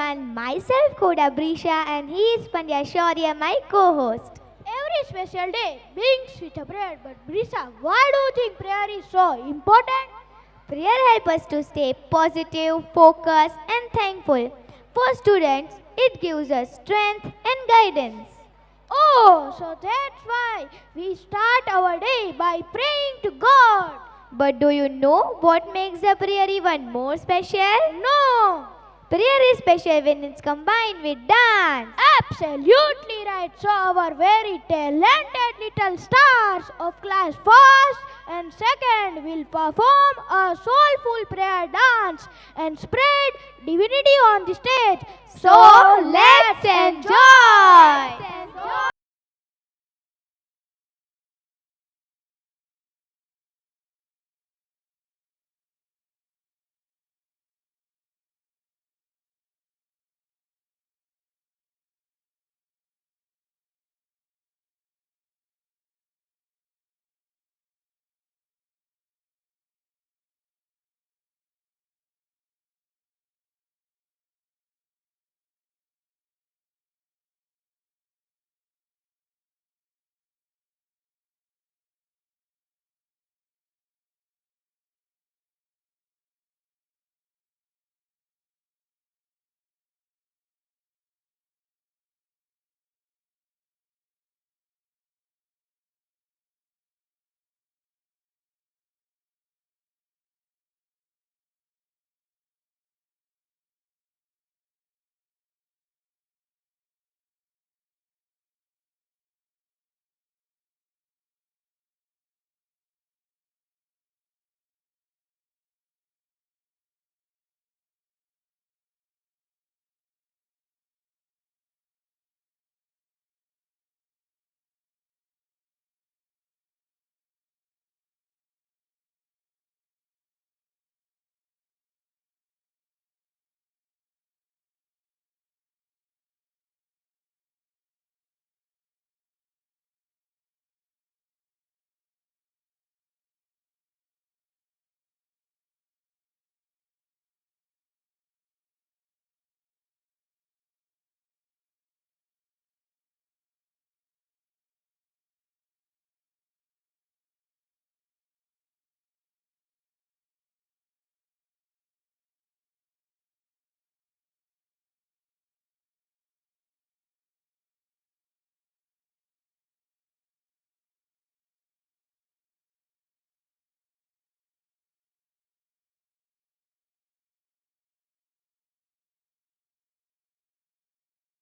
everyone, myself Koda Brisha and he is Pandya Shaurya, my co-host. Every special day begins with a prayer, but Brisa, why do you think prayer is so important? Prayer helps us to stay positive, focused and thankful. For students, it gives us strength and guidance. Oh, so that's why we start our day by praying to God. But do you know what makes the prayer even more special? No, Prayer is special when it's combined with dance. absolutely right. So our very talented little stars of class first and second will perform a soulful prayer dance and spread divinity on the stage. So let's enjoy!